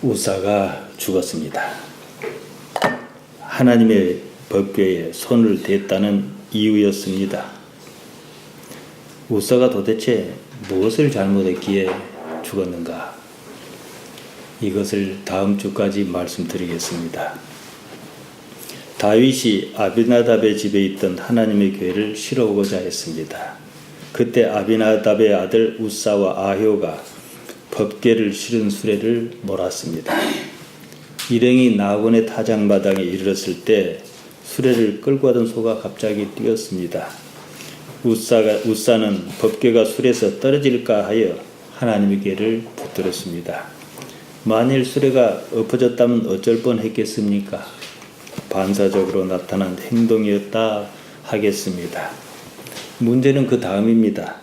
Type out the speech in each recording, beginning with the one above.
우사가 죽었습니다. 하나님의 법궤에 손을 댔다는 이유였습니다. 우사가 도대체 무엇을 잘못했기에 죽었는가? 이것을 다음 주까지 말씀드리겠습니다. 다윗이 아비나답의 집에 있던 하나님의 궤를 실어오고자 했습니다. 그때 아비나답의 아들 우사와 아효가 법궤를 실은 수레를 몰았습니다. 일행이 나곤의 타작마당에 이르렀을 때 수레를 끌고 가던 소가 갑자기 뛰었습니다. 우사는 법궤가 수레에서 떨어질까 하여 하나님의 궤를 붙들었습니다. 만일 수레가 엎어졌다면 어쩔 뻔했겠습니까? 반사적으로 나타난 행동이었다 하겠습니다. 문제는 그 다음입니다.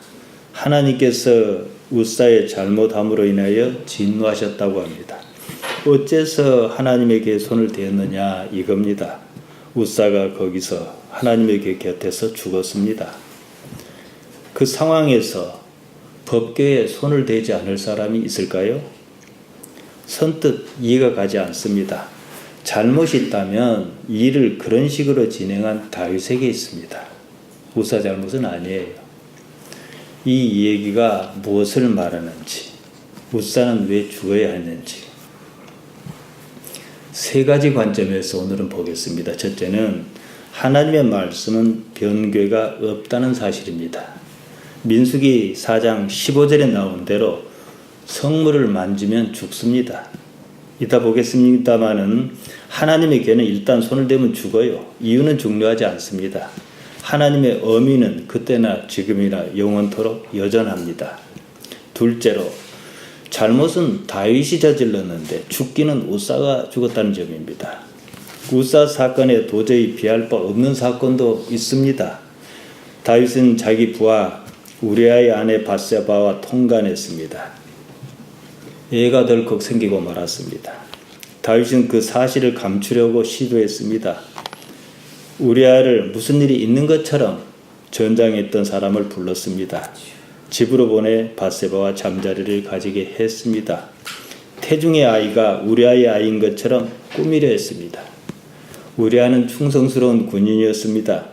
하나님께서 우사의 잘못함으로 인하여 진노하셨다고 합니다. 어째서 하나님에게 손을 대었느냐 이겁니다. 우사가 거기서 하나님의 곁에서 죽었습니다. 그 상황에서 법궤에 손을 대지 않을 사람이 있을까요? 선뜻 이해가 가지 않습니다. 잘못이 있다면 일을 그런 식으로 진행한 다윗에게 있습니다. 우사 잘못은 아니에요. 이 얘기가 무엇을 말하는지, 우사는 왜 죽어야 했는지 세 가지 관점에서 오늘은 보겠습니다. 첫째는 하나님의 말씀은 변궤가 없다는 사실입니다. 민수기 4장 15절에 나온 대로 성물을 만지면 죽습니다. 이따 보겠습니다마는 하나님의 궤는 일단 손을 대면 죽어요. 이유는 중요하지 않습니다. 하나님의 어미는 그때나 지금이나 영원토록 여전합니다. 둘째로 잘못은 다윗이 저질렀는데 죽기는 우사가 죽었다는 점입니다. 우사 사건에 도저히 비할 바 없는 사건도 있습니다. 다윗은 자기 부하 우리아의 아내 밧세바와 통간했습니다. 애가 덜컥 생기고 말았습니다. 다윗은 그 사실을 감추려고 시도했습니다. 우리아를 무슨 일이 있는 것처럼 전장에 있던 사람을 불렀습니다. 집으로 보내 밧세바와 잠자리를 가지게 했습니다. 태중의 아이가 우리아의 아이인 것처럼 꾸미려 했습니다. 우리아는 충성스러운 군인이었습니다.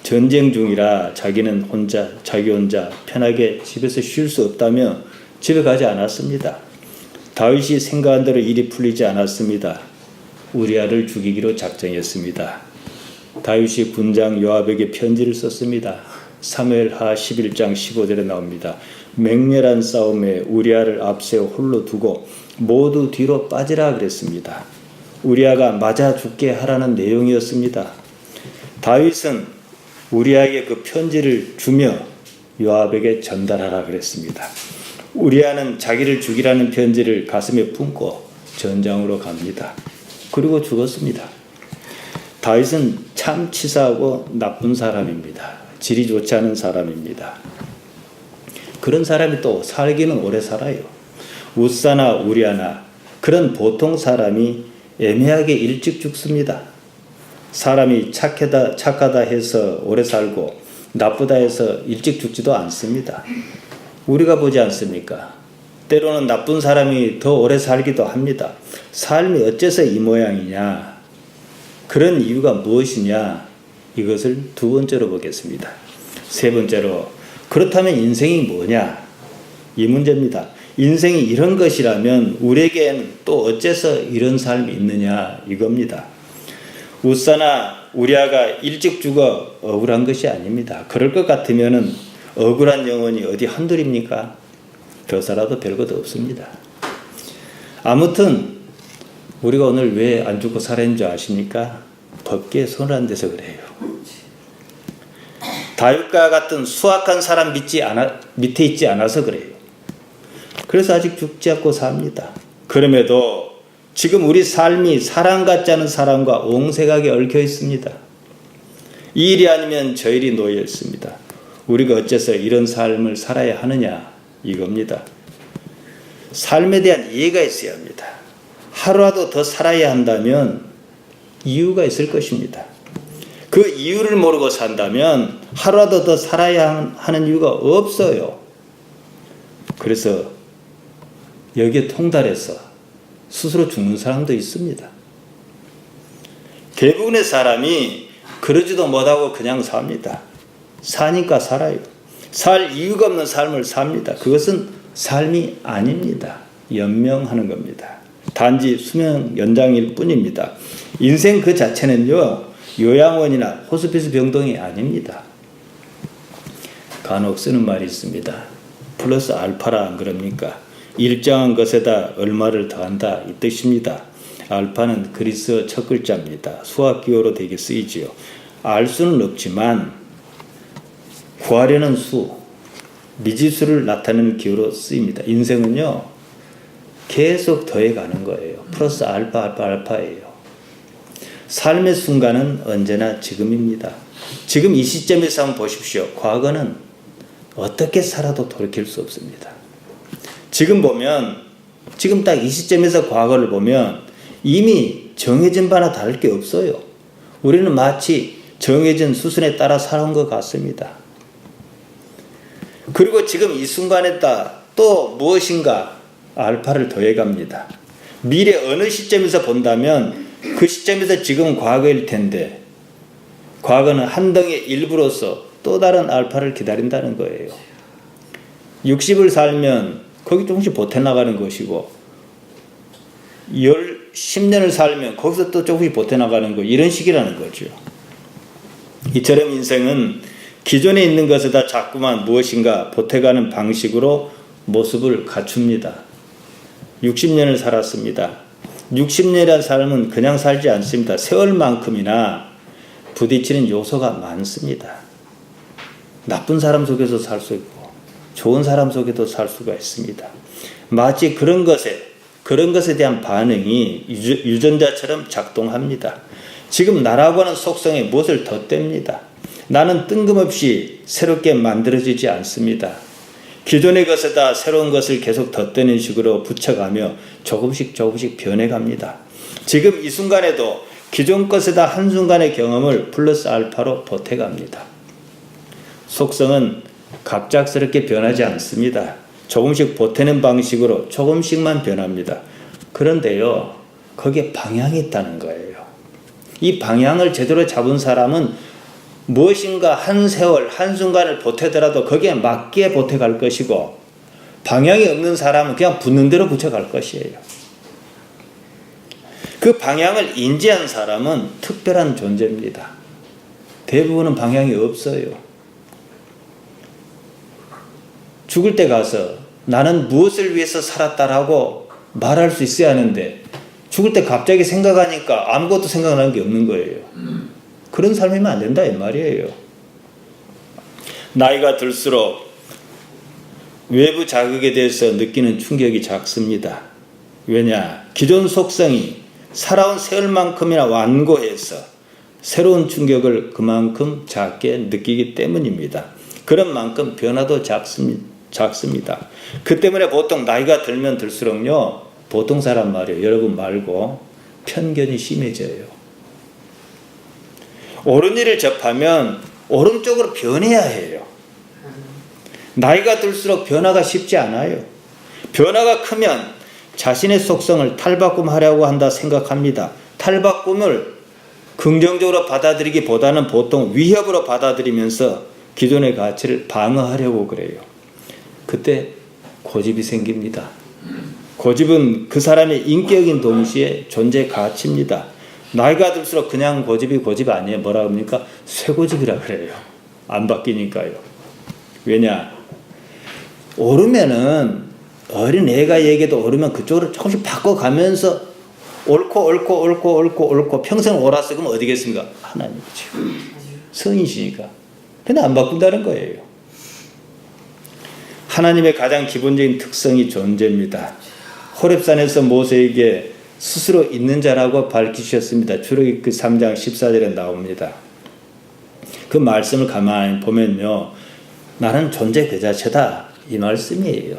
전쟁 중이라 자기 혼자 편하게 집에서 쉴 수 없다며 집에 가지 않았습니다. 다윗이 생각한 대로 일이 풀리지 않았습니다. 우리아를 죽이기로 작정했습니다. 다윗이 군장 요압에게 편지를 썼습니다. 사무엘하 11장 15절에 나옵니다. 맹렬한 싸움에 우리아를 앞세워 홀로 두고 모두 뒤로 빠지라 그랬습니다. 우리아가 맞아 죽게 하라는 내용이었습니다. 다윗은 우리아에게 그 편지를 주며 요압에게 전달하라 그랬습니다. 우리아는 자기를 죽이라는 편지를 가슴에 품고 전장으로 갑니다. 그리고 죽었습니다. 다윗은 참 치사하고 나쁜 사람입니다. 질이 좋지 않은 사람입니다. 그런 사람이 또 살기는 오래 살아요. 우사나 우리아나 그런 보통 사람이 애매하게 일찍 죽습니다. 사람이 착하다 해서 오래 살고 나쁘다 해서 일찍 죽지도 않습니다. 우리가 보지 않습니까? 때로는 나쁜 사람이 더 오래 살기도 합니다. 삶이 어째서 이 모양이냐? 그런 이유가 무엇이냐? 이것을 두 번째로 보겠습니다. 세 번째로 그렇다면 인생이 뭐냐? 이 문제입니다. 인생이 이런 것이라면 우리에겐 또 어째서 이런 삶이 있느냐? 이겁니다. 우사나 우리아가 일찍 죽어 억울한 것이 아닙니다. 그럴 것 같으면 억울한 영혼이 어디 한둘입니까? 교사라도 별것 없습니다. 아무튼 우리가 오늘 왜 안 죽고 살아있는 줄 아십니까? 법궤에 손을 안 대서 그래요. 다윗과 같은 수악한 사람 밑에 있지 않아서 그래요. 그래서 아직 죽지 않고 삽니다. 그럼에도 지금 우리 삶이 사람 같지 않은 사람과 옹색하게 얽혀 있습니다. 이 일이 아니면 저 일이 놓여 있습니다. 우리가 어째서 이런 삶을 살아야 하느냐 이겁니다. 삶에 대한 이해가 있어야 합니다. 하루라도 더 살아야 한다면 이유가 있을 것입니다. 그 이유를 모르고 산다면 하루라도 더 살아야 하는 이유가 없어요. 그래서 여기에 통달해서 스스로 죽는 사람도 있습니다. 대부분의 사람이 그러지도 못하고 그냥 삽니다. 사니까 살아요. 살 이유가 없는 삶을 삽니다. 그것은 삶이 아닙니다. 연명하는 겁니다. 단지 수명 연장일 뿐입니다. 인생 그 자체는요, 요양원이나 호스피스 병동이 아닙니다. 간혹 쓰는 말이 있습니다. 플러스 알파라 안 그럽니까? 일정한 것에다 얼마를 더한다 이 뜻입니다. 알파는 그리스어 첫 글자입니다. 수학 기호로 되게 쓰이지요. 알 수는 없지만 구하려는 수, 미지수를 나타내는 기호로 쓰입니다. 인생은요, 계속 더해가는 거예요. 플러스 알파예요. 삶의 순간은 언제나 지금입니다. 지금 이 시점에서 한번 보십시오. 과거는 어떻게 살아도 돌이킬 수 없습니다. 지금 보면, 지금 딱 이 시점에서 과거를 보면 이미 정해진 바나 다를 게 없어요. 우리는 마치 정해진 수순에 따라 살아온 것 같습니다. 그리고 지금 이 순간에다 또 무엇인가 알파를 더해갑니다. 미래 어느 시점에서 본다면 그 시점에서 지금 과거일 텐데, 과거는 한 덩이의 일부로서 또 다른 알파를 기다린다는 거예요. 60을 살면 거기 조금씩 보태나가는 것이고, 10년을 살면 거기서 또 조금씩 보태나가는 거, 이런 식이라는 거죠. 이처럼 인생은 기존에 있는 것에다 자꾸만 무엇인가 보태가는 방식으로 모습을 갖춥니다. 60년을 살았습니다. 60년이라는 삶은 그냥 살지 않습니다. 세월만큼이나 부딪히는 요소가 많습니다. 나쁜 사람 속에서 살 수 있고 좋은 사람 속에도 살 수가 있습니다. 마치 그런 것에 대한 반응이 유전자처럼 작동합니다. 지금 나라고 하는 속성에 무엇을 덧댑니다. 나는 뜬금없이 새롭게 만들어지지 않습니다. 기존의 것에다 새로운 것을 계속 덧대는 식으로 붙여가며 조금씩 변해갑니다. 지금 이 순간에도 기존 것에다 한순간의 경험을 플러스 알파로 보태갑니다. 속성은 갑작스럽게 변하지 않습니다. 조금씩 보태는 방식으로 조금씩만 변합니다. 그런데요, 거기에 방향이 있다는 거예요. 이 방향을 제대로 잡은 사람은 무엇인가 한 세월, 한순간을 보태더라도 거기에 맞게 보태갈 것이고, 방향이 없는 사람은 그냥 붙는 대로 붙여갈 것이에요. 그 방향을 인지한 사람은 특별한 존재입니다. 대부분은 방향이 없어요. 죽을 때 가서 나는 무엇을 위해서 살았다라고 말할 수 있어야 하는데, 죽을 때 갑자기 생각하니까 아무것도 생각나는 게 없는 거예요. 그런 삶이면 안 된다 이 말이에요. 나이가 들수록 외부 자극에 대해서 느끼는 충격이 작습니다. 왜냐? 기존 속성이 살아온 세월만큼이나 완고해서 새로운 충격을 그만큼 작게 느끼기 때문입니다. 그런 만큼 변화도 작습니다. 그 때문에 보통 나이가 들면 들수록요, 보통 사람 말이에요. 여러분 말고 편견이 심해져요. 옳은 일을 접하면 오른쪽으로 변해야 해요. 나이가 들수록 변화가 쉽지 않아요. 변화가 크면 자신의 속성을 탈바꿈하려고 한다 생각합니다. 탈바꿈을 긍정적으로 받아들이기보다는 보통 위협으로 받아들이면서 기존의 가치를 방어하려고 그래요. 그때 고집이 생깁니다. 고집은 그 사람의 인격인 동시에 존재 가치입니다. 나이가 들수록 그냥 고집이 아니에요. 뭐라 합니까? 쇠고집이라 그래요. 안 바뀌니까요. 왜냐? 오르면은, 어린 애가 얘기해도 오르면 그쪽으로 조금씩 바꿔가면서 옳고 평생 옳았어. 그럼 어디겠습니까? 하나님이죠. 성이시니까. 근데 안 바꾼다는 거예요. 하나님의 가장 기본적인 특성이 존재입니다. 호렙산에서 모세에게 스스로 있는 자라고 밝히셨습니다. 출애굽기 3장 14절에 나옵니다. 그 말씀을 가만히 보면요, 나는 존재 그 자체다 이 말씀이에요.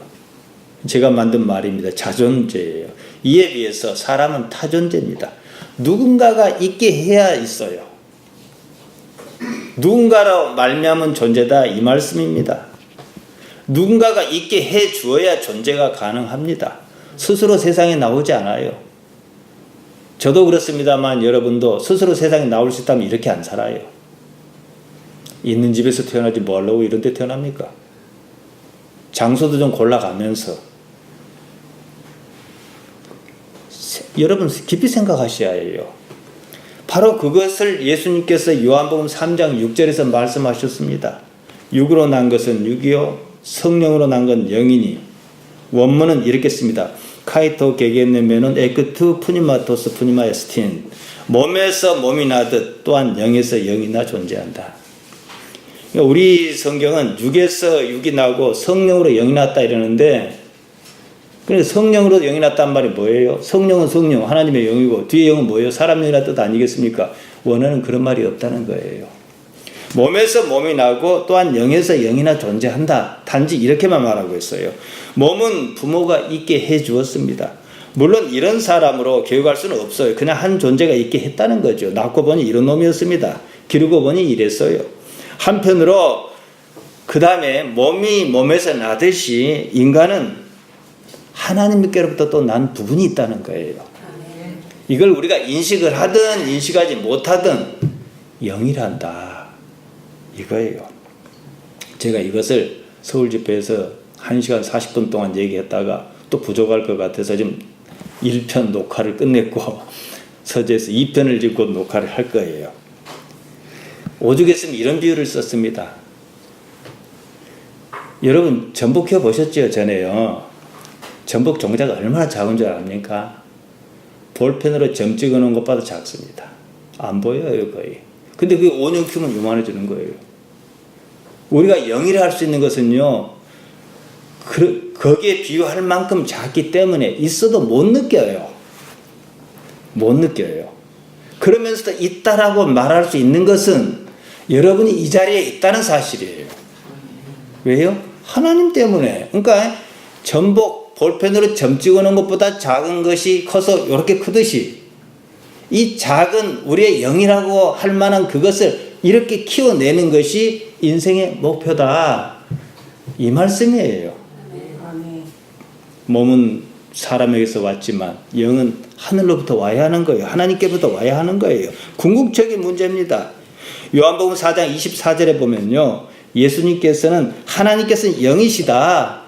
제가 만든 말입니다. 자존재예요. 이에 비해서 사람은 타존재입니다. 누군가가 있게 해야 있어요. 누군가로 말미암은 존재다 이 말씀입니다. 누군가가 있게 해 주어야 존재가 가능합니다. 스스로 세상에 나오지 않아요. 저도 그렇습니다만 여러분도 스스로 세상에 나올 수 있다면 이렇게 안 살아요. 있는 집에서 태어나지 뭐 하려고 이런 데 태어납니까? 장소도 좀 골라가면서 여러분 깊이 생각하셔야 해요. 바로 그것을 예수님께서 요한복음 3장 6절에서 말씀하셨습니다. 육으로 난 것은 육이요 성령으로 난 건 영이니. 원문은 이렇게 씁니다. 카이토 게게네메는 에크투 푸니마토스 푸니마에스틴. 몸에서 몸이 나듯 또한 영에서 영이 나 존재한다. 그러니까 우리 성경은 육에서 육이 나고 성령으로 영이 났다 이러는데, 그래서 성령으로 영이 났단 말이 뭐예요? 성령은 성령, 하나님의 영이고 뒤에 영은 뭐예요? 사람 영이라는 뜻 아니겠습니까? 원어는 그런 말이 없다는 거예요. 몸에서 몸이 나고 또한 영에서 영이나 존재한다. 단지 이렇게만 말하고 있어요. 몸은 부모가 있게 해 주었습니다. 물론 이런 사람으로 교육할 수는 없어요. 그냥 한 존재가 있게 했다는 거죠. 낳고 보니 이런 놈이었습니다. 기르고 보니 이랬어요. 한편으로 그 다음에 몸이 몸에서 나듯이 인간은 하나님께로부터 또 난 부분이 있다는 거예요. 이걸 우리가 인식을 하든 인식하지 못하든 영이란다 이거예요. 제가 이것을 서울 집회에서 1시간 40분 동안 얘기했다가 또 부족할 것 같아서 지금 1편 녹화를 끝냈고 서재에서 2편을 짓고 녹화를 할 거예요. 오죽했으면 이런 비유를 썼습니다. 여러분 전복 켜 보셨죠? 전에요. 전복 종자가 얼마나 작은 줄 압니까? 볼펜으로 점 찍어 놓은 것보다 작습니다. 안 보여요 거의. 근데 그게 5년 키우면 요만해지는 거예요. 우리가 영이라 할 수 있는 것은요, 거기에 비유할 만큼 작기 때문에 있어도 못 느껴요. 못 느껴요. 그러면서도 있다라고 말할 수 있는 것은 여러분이 이 자리에 있다는 사실이에요. 왜요? 하나님 때문에. 그러니까 전복 볼펜으로 점 찍어 놓은 것보다 작은 것이 커서 이렇게 크듯이 이 작은 우리의 영이라고 할 만한 그것을 이렇게 키워내는 것이 인생의 목표다. 이 말씀이에요. 몸은 사람에게서 왔지만 영은 하늘로부터 와야 하는 거예요. 하나님께부터 와야 하는 거예요. 궁극적인 문제입니다. 요한복음 4장 24절에 보면요, 예수님께서는 하나님께서는 영이시다.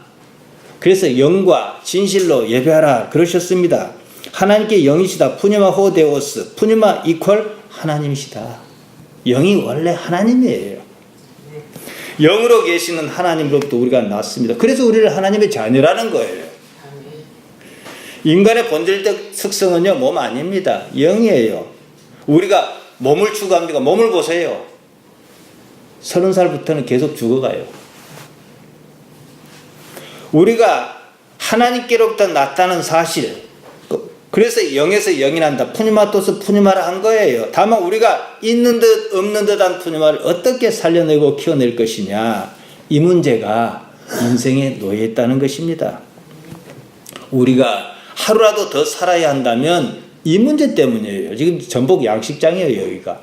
그래서 영과 진실로 예배하라 그러셨습니다. 하나님께 영이시다. 푸니마 호데오스. 푸니마 이퀄 하나님이시다. 영이 원래 하나님이에요. 영으로 계시는 하나님으로부터 우리가 났습니다. 그래서 우리를 하나님의 자녀라는 거예요. 인간의 본질적 특성은요, 몸 아닙니다. 영이에요. 우리가 몸을 추구합니까? 몸을 보세요. 30살부터는 계속 죽어가요. 우리가 하나님께로부터 났다는 사실, 그래서 영에서 영이 난다. 푸니마토스 푸니마라 한 거예요. 다만 우리가 있는 듯 없는 듯한 푸니마를 어떻게 살려내고 키워낼 것이냐, 이 문제가 인생에 놓여 있다는 것입니다. 우리가 하루라도 더 살아야 한다면 이 문제 때문이에요. 지금 전복 양식장이에요, 여기가.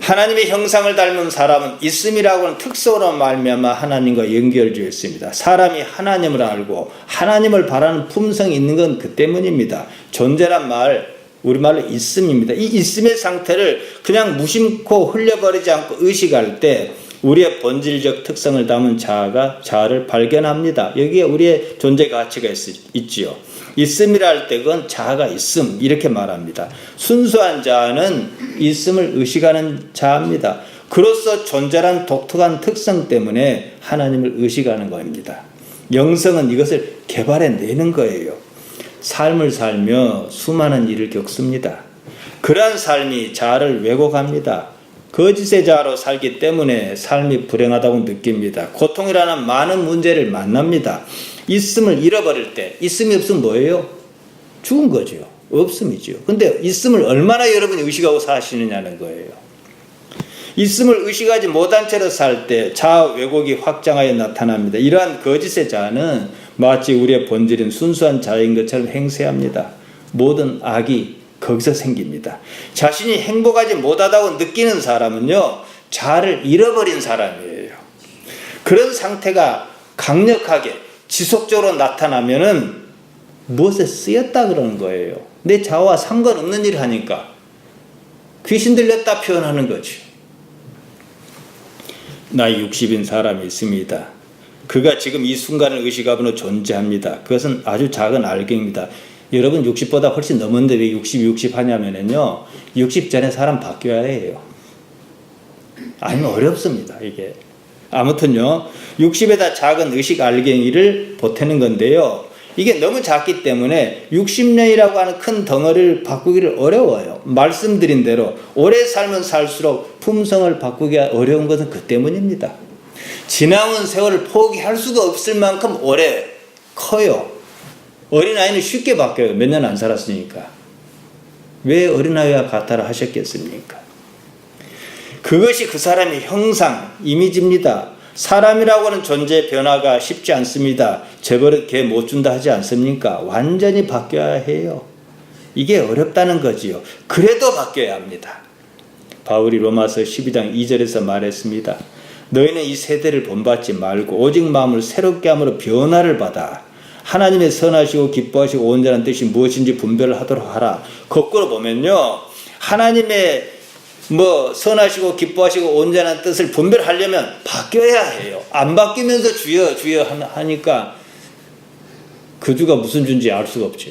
하나님의 형상을 닮은 사람은 있음이라고 하는 특성으로 말미암아 하나님과 연결되어 있습니다. 사람이 하나님을 알고 하나님을 바라는 품성이 있는 건 그 때문입니다. 존재란 말, 우리말로 있음입니다. 이 있음의 상태를 그냥 무심코 흘려버리지 않고 의식할 때 우리의 본질적 특성을 담은 자아를 발견합니다. 여기에 우리의 존재 가치가 있지요. 있음이라 할 때 그건 자아가 있음 이렇게 말합니다. 순수한 자아는 있음을 의식하는 자아입니다. 그로서 존재란 독특한 특성 때문에 하나님을 의식하는 겁니다. 영성은 이것을 개발해내는 거예요. 삶을 살며 수많은 일을 겪습니다. 그러한 삶이 자아를 왜곡합니다. 거짓의 자아로 살기 때문에 삶이 불행하다고 느낍니다. 고통이라는 많은 문제를 만납니다. 있음을 잃어버릴 때, 있음이 없으면 뭐예요? 죽은 거죠. 없음이죠. 근데 있음을 얼마나 여러분이 의식하고 사시느냐는 거예요. 있음을 의식하지 못한 채로 살 때 자아 왜곡이 확장하여 나타납니다. 이러한 거짓의 자아는 마치 우리의 본질인 순수한 자아인 것처럼 행세합니다. 모든 악이 거기서 생깁니다. 자신이 행복하지 못하다고 느끼는 사람은요, 자아를 잃어버린 사람이에요. 그런 상태가 강력하게 지속적으로 나타나면은 무엇에 쓰였다 그러는 거예요. 내 자아와 상관없는 일을 하니까 귀신 들렸다 표현하는 거죠. 나이 60인 사람이 있습니다. 그가 지금 이 순간을 의식하므로 존재합니다. 그것은 아주 작은 알갱입니다. 여러분 60보다 훨씬 넘었는데 왜 60 하냐면요. 60 전에 사람 바뀌어야 해요. 아니면 어렵습니다. 이게. 아무튼요. 60에다 작은 의식 알갱이를 보태는 건데요. 이게 너무 작기 때문에 60년이라고 하는 큰 덩어리를 바꾸기를 어려워요. 말씀드린 대로 오래 살면 살수록 품성을 바꾸기가 어려운 것은 그 때문입니다. 지나온 세월을 포기할 수가 없을 만큼 오래 커요. 어린아이는 쉽게 바뀌어요. 몇 년 안 살았으니까. 왜 어린아이와 같아라 하셨겠습니까? 그것이 그 사람의 형상, 이미지입니다. 사람이라고 하는 존재의 변화가 쉽지 않습니다. 재벌은 개 못 준다 하지 않습니까? 완전히 바뀌어야 해요. 이게 어렵다는 거지요. 그래도 바뀌어야 합니다. 바울이 로마서 12장 2절에서 말했습니다. 너희는 이 세대를 본받지 말고 오직 마음을 새롭게 함으로 변화를 받아 하나님의 선하시고 기뻐하시고 온전한 뜻이 무엇인지 분별을 하도록 하라. 거꾸로 보면요. 하나님의 선하시고 기뻐하시고 온전한 뜻을 분별하려면 바뀌어야 해요. 안 바뀌면서 주여 주여 하니까 그 주가 무슨 주인지 알 수가 없죠.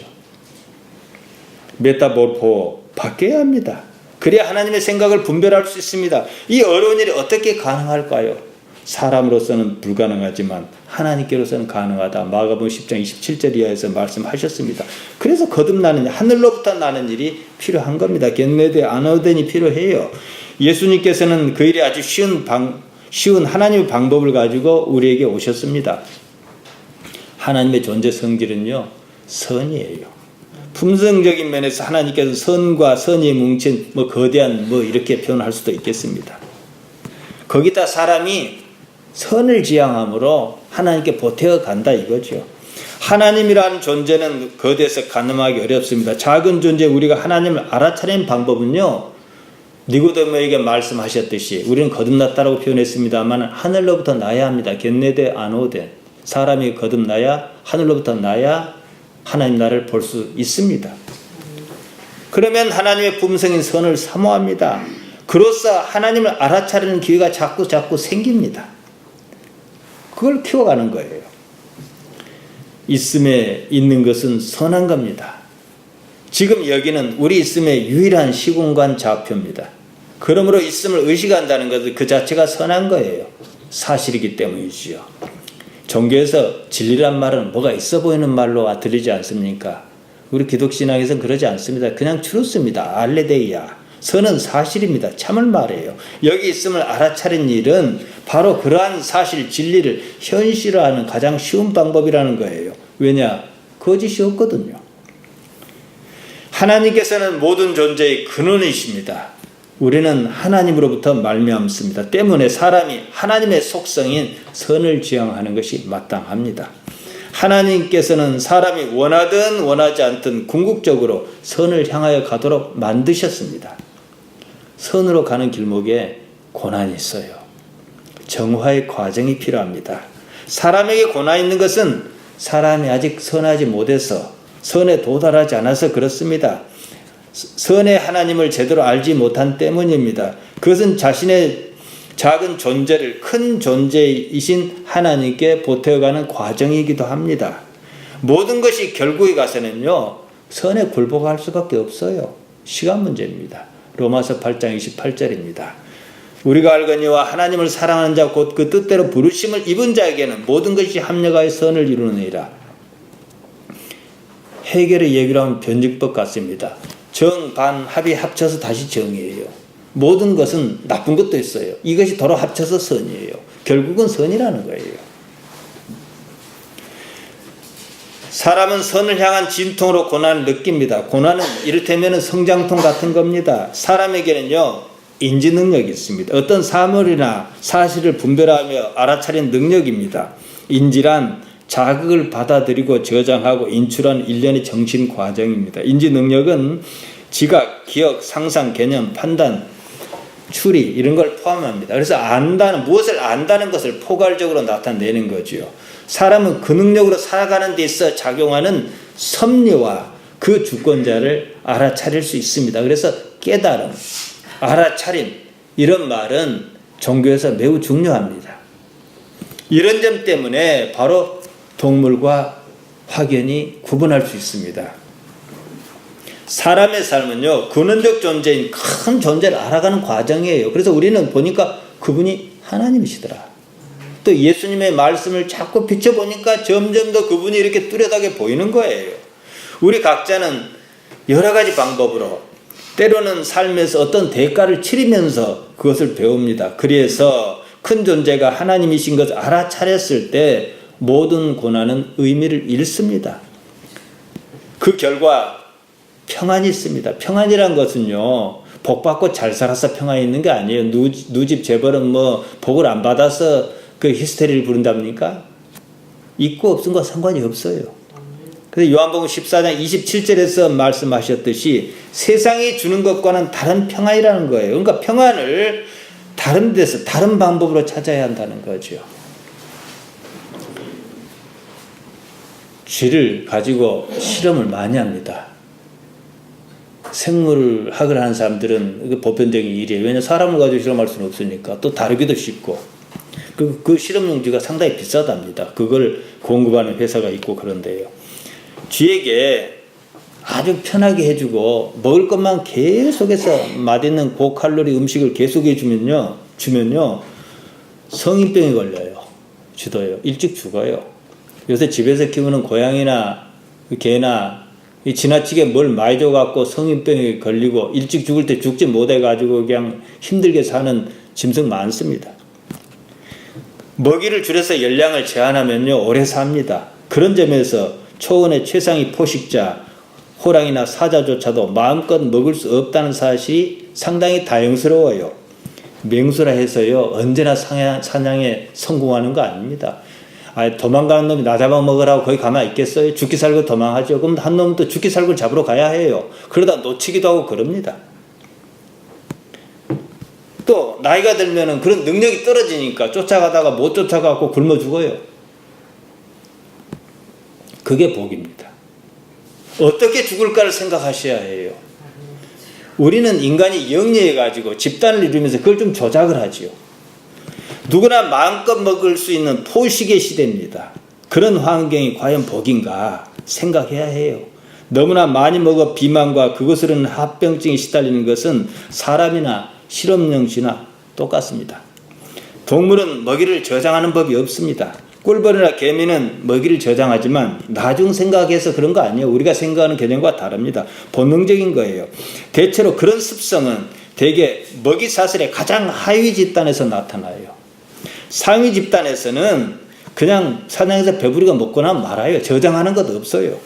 메타모르포 바뀌어야 합니다. 그래야 하나님의 생각을 분별할 수 있습니다. 이 어려운 일이 어떻게 가능할까요? 사람으로서는 불가능하지만 하나님께로서는 가능하다. 마가복음 10장 27절 이하에서 말씀하셨습니다. 그래서 거듭나는 하늘로부터 나는 일이 필요한 겁니다. 겟레데 아노덴이 필요해요. 예수님께서는 그 일이 아주 쉬운 하나님의 방법을 가지고 우리에게 오셨습니다. 하나님의 존재 성질은요, 선이에요. 품성적인 면에서 하나님께서 선과 선이 뭉친 거대한 이렇게 표현할 수도 있겠습니다. 거기다 사람이 선을 지향함으로 하나님께 보태어 간다 이거죠. 하나님이라는 존재는 거대해서 가늠하기 어렵습니다. 작은 존재 우리가 하나님을 알아차리는 방법은요. 니고데모에게 말씀하셨듯이 우리는 거듭났다라고 표현했습니다만 하늘로부터 나야 합니다. 겟레데 아노데. 사람이 거듭나야 하늘로부터 나야 하나님 나라를 볼 수 있습니다. 그러면 하나님의 품성인 선을 사모합니다. 그로써 하나님을 알아차리는 기회가 자꾸 생깁니다. 그걸 키워가는 거예요. 있음에 있는 것은 선한 겁니다. 지금 여기는 우리 있음의 유일한 시공간 좌표입니다. 그러므로 있음을 의식한다는 것은 그 자체가 선한 거예요. 사실이기 때문이지요. 종교에서 진리란 말은 뭐가 있어 보이는 말로 들리지 않습니까? 우리 기독신앙에서는 그러지 않습니다. 그냥 트루스입니다. 알레데이아. 선은 사실입니다. 참을 말이에요. 여기 있음을 알아차린 일은 바로 그러한 사실, 진리를 현실화하는 가장 쉬운 방법이라는 거예요. 왜냐? 거짓이 없거든요. 하나님께서는 모든 존재의 근원이십니다. 우리는 하나님으로부터 말미암습니다. 때문에 사람이 하나님의 속성인 선을 지향하는 것이 마땅합니다. 하나님께서는 사람이 원하든 원하지 않든 궁극적으로 선을 향하여 가도록 만드셨습니다. 선으로 가는 길목에 고난이 있어요. 정화의 과정이 필요합니다. 사람에게 고난이 있는 것은 사람이 아직 선하지 못해서 선에 도달하지 않아서 그렇습니다. 선의 하나님을 제대로 알지 못한 때문입니다. 그것은 자신의 작은 존재를 큰 존재이신 하나님께 보태어가는 과정이기도 합니다. 모든 것이 결국에 가서는요, 선에 굴복할 수밖에 없어요. 시간 문제입니다. 로마서 8장 28절입니다. 우리가 알거니와 하나님을 사랑하는 자 곧 그 뜻대로 부르심을 입은 자에게는 모든 것이 합력하여 선을 이루느니라. 해결의 얘기로 하면 변증법 같습니다. 정, 반, 합이 합쳐서 다시 정이에요. 모든 것은 나쁜 것도 있어요. 이것이 도로 합쳐서 선이에요. 결국은 선이라는 거예요. 사람은 선을 향한 진통으로 고난을 느낍니다. 고난은 이를테면 성장통 같은 겁니다. 사람에게는요, 인지 능력이 있습니다. 어떤 사물이나 사실을 분별하며 알아차리는 능력입니다. 인지란 자극을 받아들이고 저장하고 인출한 일련의 정신 과정입니다. 인지 능력은 지각, 기억, 상상, 개념, 판단, 추리 이런 걸 포함합니다. 그래서 무엇을 안다는 것을 포괄적으로 나타내는 거죠. 사람은 그 능력으로 살아가는 데 있어 작용하는 섭리와 그 주권자를 알아차릴 수 있습니다. 그래서 깨달음, 알아차림 이런 말은 종교에서 매우 중요합니다. 이런 점 때문에 바로 동물과 확연히 구분할 수 있습니다. 사람의 삶은요, 근원적 존재인 큰 존재를 알아가는 과정이에요. 그래서 우리는 보니까 그분이 하나님이시더라. 또 예수님의 말씀을 자꾸 비춰보니까 점점 더 그분이 이렇게 뚜렷하게 보이는 거예요. 우리 각자는 여러 가지 방법으로 때로는 삶에서 어떤 대가를 치르면서 그것을 배웁니다. 그래서 큰 존재가 하나님이신 것을 알아차렸을 때 모든 고난은 의미를 잃습니다. 그 결과 평안이 있습니다. 평안이란 것은요, 복 받고 잘 살아서 평안이 있는 게 아니에요. 누집 재벌은 복을 안 받아서 그 히스테리를 부른답니까? 있고 없은 거 상관이 없어요. 그래서 요한복음 14장 27절에서 말씀하셨듯이 세상이 주는 것과는 다른 평안이라는 거예요. 그러니까 평안을 다른 데서 다른 방법으로 찾아야 한다는 거죠. 쥐를 가지고 실험을 많이 합니다. 생물학을 하는 사람들은 보편적인 일이에요. 왜냐하면 사람을 가지고 실험할 수는 없으니까. 또 다루기도 쉽고. 그 실험 용지가 상당히 비싸답니다. 그걸 공급하는 회사가 있고 그런데요. 쥐에게 아주 편하게 해주고 먹을 것만 계속해서 맛있는 고칼로리 음식을 계속해 주면요 성인병에 걸려요. 쥐도요. 일찍 죽어요. 요새 집에서 키우는 고양이나 개나 지나치게 뭘 많이 줘갖고 성인병에 걸리고 일찍 죽을 때 죽지 못해가지고 그냥 힘들게 사는 짐승 많습니다. 먹이를 줄여서 열량을 제한하면요 오래 삽니다. 그런 점에서 초원의 최상위 포식자 호랑이나 사자조차도 마음껏 먹을 수 없다는 사실이 상당히 다행스러워요. 맹수라 해서요 언제나 사냥에 성공하는 거 아닙니다. 도망가는 놈이 나 잡아먹으라고 거기 가만히 있겠어요? 죽기 살고 도망하죠. 그럼 한 놈은 또 죽기 살고 잡으러 가야 해요. 그러다 놓치기도 하고 그럽니다. 또 나이가 들면은 그런 능력이 떨어지니까 쫓아가다가 못 쫓아가고 굶어 죽어요. 그게 복입니다. 어떻게 죽을까를 생각하셔야 해요. 우리는 인간이 영리해가지고 집단을 이루면서 그걸 좀 조작을 하지요. 누구나 마음껏 먹을 수 있는 포식의 시대입니다. 그런 환경이 과연 복인가 생각해야 해요. 너무나 많이 먹어 비만과 그것으로 는 합병증에 시달리는 것은 사람이나 실험용쥐나 똑같습니다. 동물은 먹이를 저장하는 법이 없습니다. 꿀벌이나 개미는 먹이를 저장하지만 나중 생각해서 그런 거 아니에요. 우리가 생각하는 개념과 다릅니다. 본능적인 거예요. 대체로 그런 습성은 대개 먹이 사슬의 가장 하위 집단에서 나타나요. 상위 집단에서는 그냥 사냥해서 배부리가 먹거나 말아요. 저장하는 것 없어요.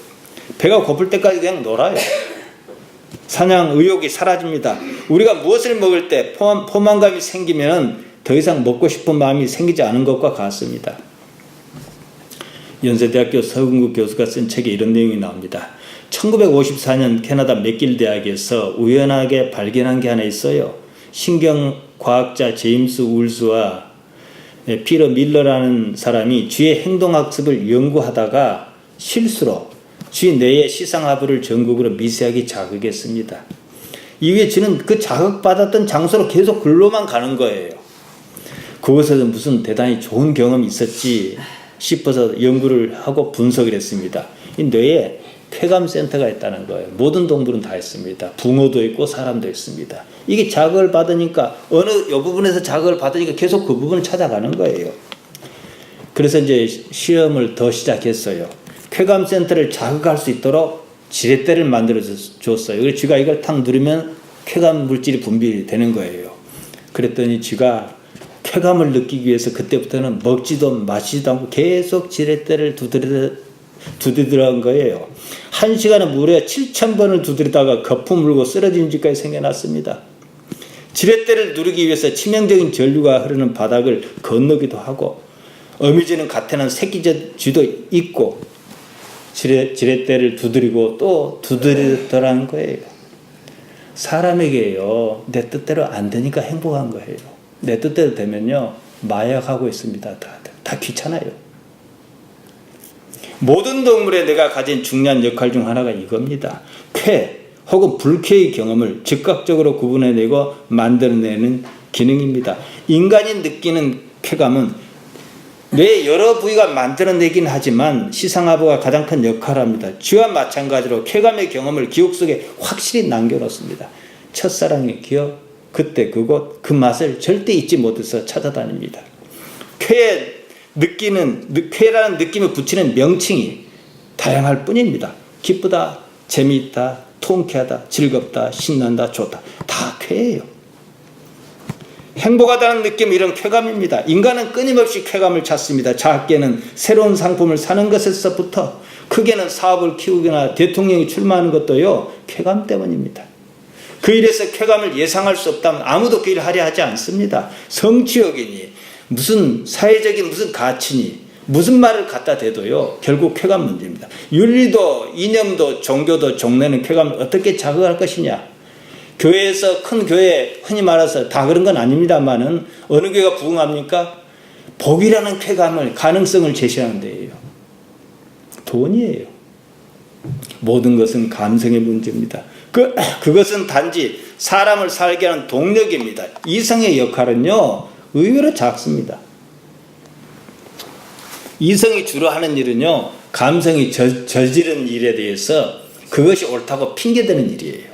배가 고플 때까지 그냥 놀아요. 사냥 의욕이 사라집니다. 우리가 무엇을 먹을 때 포만감이 생기면 더 이상 먹고 싶은 마음이 생기지 않은 것과 같습니다. 연세대학교 서근구 교수가 쓴 책에 이런 내용이 나옵니다. 1954년 캐나다 맥길 대학에서 우연하게 발견한 게 하나 있어요. 신경과학자 제임스 울스와 피터 밀러라는 사람이 쥐의 행동학습을 연구하다가 실수로 쥐 뇌의 시상하부를 전극으로 미세하게 자극했습니다. 이후에 쥐는 그 자극받았던 장소로 계속 글로만 가는 거예요. 그것에서 무슨 대단히 좋은 경험이 있었지 싶어서 연구를 하고 분석을 했습니다. 이 뇌에 쾌감센터가 있다는 거예요. 모든 동물은 다 있습니다. 붕어도 있고 사람도 있습니다. 이게 자극을 받으니까 어느 요 부분에서 자극을 받으니까 계속 그 부분을 찾아가는 거예요. 그래서 이제 시험을 더 시작했어요. 쾌감센터를 자극할 수 있도록 지렛대를 만들어 줬어요. 그래서 쥐가 이걸 탁 누르면 쾌감 물질이 분비되는 거예요. 그랬더니 쥐가 쾌감을 느끼기 위해서 그때부터는 먹지도 마시지도 않고 계속 지렛대를 두드리던 거예요. 1시간에 무려 7,000번을 두드리다가 거품 물고 쓰러진 쥐까지 생겨났습니다. 지렛대를 누르기 위해서 치명적인 전류가 흐르는 바닥을 건너기도 하고 어미쥐는 갓태난 새끼 쥐도 있고 지렛대를 두드리고 또 두드리더라는 거예요. 사람에게요, 내 뜻대로 안 되니까 행복한 거예요. 내 뜻대로 되면요, 마약하고 있습니다. 다 귀찮아요. 모든 동물에 내가 가진 중요한 역할 중 하나가 이겁니다. 쾌 혹은 불쾌의 경험을 즉각적으로 구분해내고 만들어내는 기능입니다. 인간이 느끼는 쾌감은 뇌의 여러 부위가 만들어내긴 하지만 시상하부가 가장 큰 역할을 합니다. 쥐와 마찬가지로 쾌감의 경험을 기억 속에 확실히 남겨놓습니다. 첫사랑의 기억, 그때 그곳, 그 맛을 절대 잊지 못해서 찾아다닙니다. 쾌라는 느낌을 붙이는 명칭이 다양할 뿐입니다. 기쁘다, 재미있다, 통쾌하다, 즐겁다, 신난다, 좋다. 다 쾌예요. 행복하다는 느낌, 이런 쾌감입니다. 인간은 끊임없이 쾌감을 찾습니다. 작게는 새로운 상품을 사는 것에서부터 크게는 사업을 키우거나 대통령이 출마하는 것도요, 쾌감 때문입니다. 그 일에서 쾌감을 예상할 수 없다면 아무도 그 일을 하려 하지 않습니다. 성취욕이니 무슨 사회적인 무슨 가치니 무슨 말을 갖다 대도요, 결국 쾌감 문제입니다. 윤리도 이념도 종교도 종래는 쾌감을 어떻게 자극할 것이냐. 교회에서, 큰 교회 흔히 말해서 다 그런 건 아닙니다만은 어느 교회가 부흥합니까? 복이라는 쾌감을, 가능성을 제시하는 데예요. 돈이에요. 모든 것은 감성의 문제입니다. 그것은 단지 사람을 살게 하는 동력입니다. 이성의 역할은요, 의외로 작습니다. 이성이 주로 하는 일은요, 감성이 저지른 일에 대해서 그것이 옳다고 핑계대는 일이에요.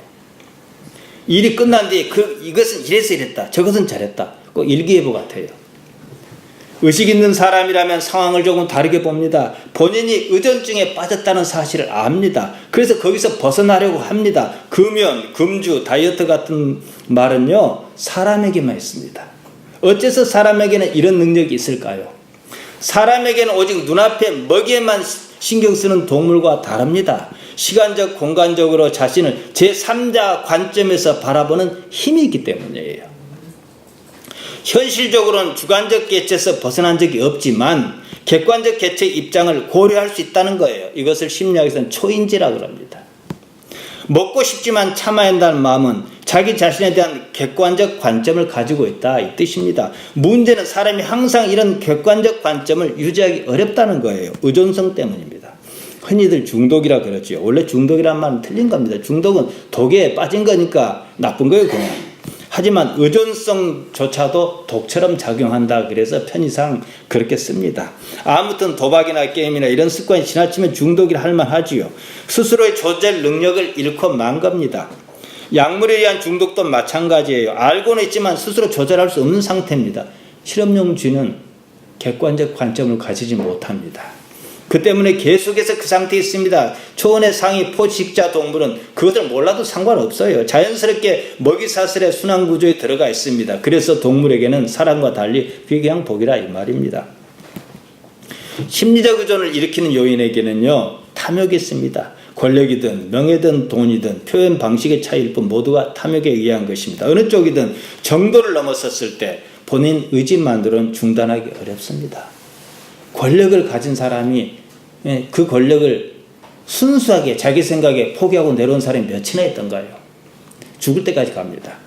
일이 끝난 뒤에 이것은 이래서 이랬다, 저것은 저랬다, 꼭 일기예보 같아요. 의식 있는 사람이라면 상황을 조금 다르게 봅니다. 본인이 의존증에 빠졌다는 사실을 압니다. 그래서 거기서 벗어나려고 합니다. 금연, 금주, 다이어트 같은 말은요, 사람에게만 있습니다. 어째서 사람에게는 이런 능력이 있을까요? 사람에게는 오직 눈앞에 먹이에만 신경 쓰는 동물과 다릅니다. 시간적, 공간적으로 자신을 제3자 관점에서 바라보는 힘이 있기 때문이에요. 현실적으로는 주관적 개체에서 벗어난 적이 없지만 객관적 개체의 입장을 고려할 수 있다는 거예요. 이것을 심리학에서는 초인지라고 합니다. 먹고 싶지만 참아야 한다는 마음은 자기 자신에 대한 객관적 관점을 가지고 있다, 이 뜻입니다. 문제는 사람이 항상 이런 객관적 관점을 유지하기 어렵다는 거예요. 의존성 때문입니다. 흔히들 중독이라 그러죠. 원래 중독이란 말은 틀린 겁니다. 중독은 독에 빠진 거니까 나쁜 거예요, 그냥. 하지만 의존성조차도 독처럼 작용한다, 그래서 편의상 그렇게 씁니다. 아무튼 도박이나 게임이나 이런 습관이 지나치면 중독이라 할 만하지요. 스스로의 조절 능력을 잃고 만 겁니다. 약물에 의한 중독도 마찬가지예요. 알고는 있지만 스스로 조절할 수 없는 상태입니다. 실험용 쥐는 객관적 관점을 가지지 못합니다. 그 때문에 계속해서 그 상태에 있습니다. 초원의 상위 포식자 동물은 그것을 몰라도 상관없어요. 자연스럽게 먹이사슬의 순환구조에 들어가 있습니다. 그래서 동물에게는 사람과 달리 비교양 복이라 이 말입니다. 심리적 의존을 일으키는 요인에게는요, 탐욕이 있습니다. 권력이든 명예든 돈이든 표현 방식의 차이일 뿐 모두가 탐욕에 의한 것입니다. 어느 쪽이든 정도를 넘어섰을 때 본인 의지만으로는 중단하기 어렵습니다. 권력을 가진 사람이 그 권력을 순수하게 자기 생각에 포기하고 내려온 사람이 몇이나 있던가요? 죽을 때까지 갑니다.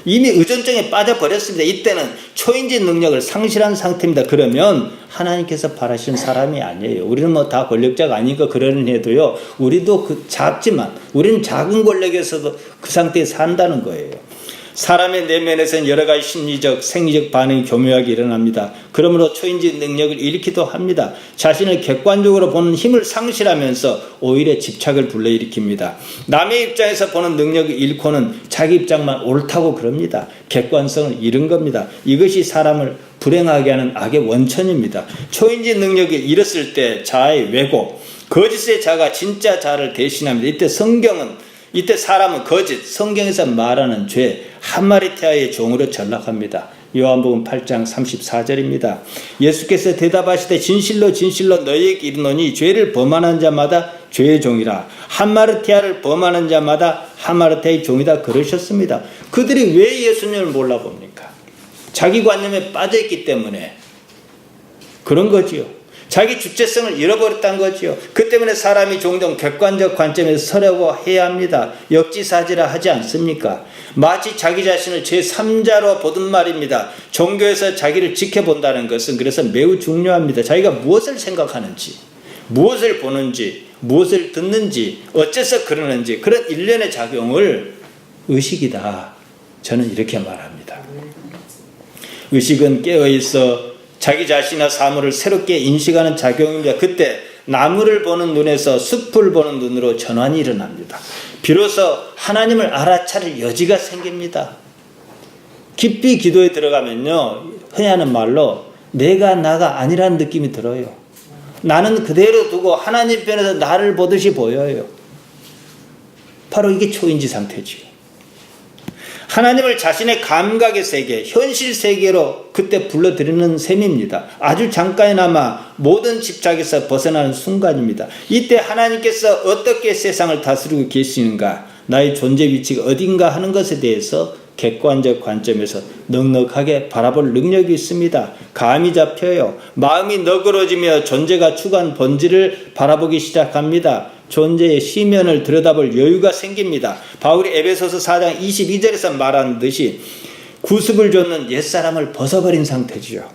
이미 의존증에 빠져버렸습니다. 이때는 초인지 능력을 상실한 상태입니다. 그러면 하나님께서 바라시는 사람이 아니에요. 우리는 뭐 다 권력자가 아니니까 그러는 해도요, 우리도 작지만 우리는 작은 권력에서도 그 상태에 산다는 거예요. 사람의 내면에서는 여러 가지 심리적, 생리적 반응이 교묘하게 일어납니다. 그러므로 초인지 능력을 잃기도 합니다. 자신을 객관적으로 보는 힘을 상실하면서 오히려 집착을 불러일으킵니다. 남의 입장에서 보는 능력을 잃고는 자기 입장만 옳다고 그럽니다. 객관성을 잃은 겁니다. 이것이 사람을 불행하게 하는 악의 원천입니다. 초인지 능력을 잃었을 때 자아의 왜곡, 거짓의 자가 진짜 자아를 대신합니다. 이때 사람은 거짓, 성경에서 말하는 죄, 한마리태아의 종으로 전락합니다. 요한복음 8장 34절입니다. 예수께서 대답하시되 진실로 진실로 너희에게 이르노니 죄를 범하는 자마다 죄의 종이라, 한마리태아를 범하는 자마다 한마리태아의 종이다, 그러셨습니다. 그들이 왜 예수님을 몰라봅니까? 자기 관념에 빠져있기 때문에 그런 거지요. 자기 주체성을 잃어버렸다는 거지요. 그 때문에 사람이 종종 객관적 관점에서 서려고 해야 합니다. 역지사지라 하지 않습니까? 마치 자기 자신을 제3자로 보든 말입니다. 종교에서 자기를 지켜본다는 것은 그래서 매우 중요합니다. 자기가 무엇을 생각하는지, 무엇을 보는지, 무엇을 듣는지, 어째서 그러는지 그런 일련의 작용을 의식이다. 저는 이렇게 말합니다. 의식은 깨어있어 자기 자신의 사물을 새롭게 인식하는 작용입니다. 그때 나무를 보는 눈에서 숲을 보는 눈으로 전환이 일어납니다. 비로소 하나님을 알아차릴 여지가 생깁니다. 깊이 기도에 들어가면요, 흔히 하는 말로 내가 나가 아니라는 느낌이 들어요. 나는 그대로 두고 하나님 편에서 나를 보듯이 보여요. 바로 이게 초인지 상태지요. 하나님을 자신의 감각의 세계, 현실 세계로 그때 불러들이는 셈입니다. 아주 잠깐이나마 모든 집착에서 벗어나는 순간입니다. 이때 하나님께서 어떻게 세상을 다스리고 계시는가, 나의 존재 위치가 어딘가 하는 것에 대해서 객관적 관점에서 넉넉하게 바라볼 능력이 있습니다. 감이 잡혀요. 마음이 너그러지며 존재가 추구한 본질을 바라보기 시작합니다. 존재의 시면을 들여다볼 여유가 생깁니다. 바울이 에베소서 4장 22절에서 말한 듯이 구습을 줬는 옛사람을 벗어버린 상태지요.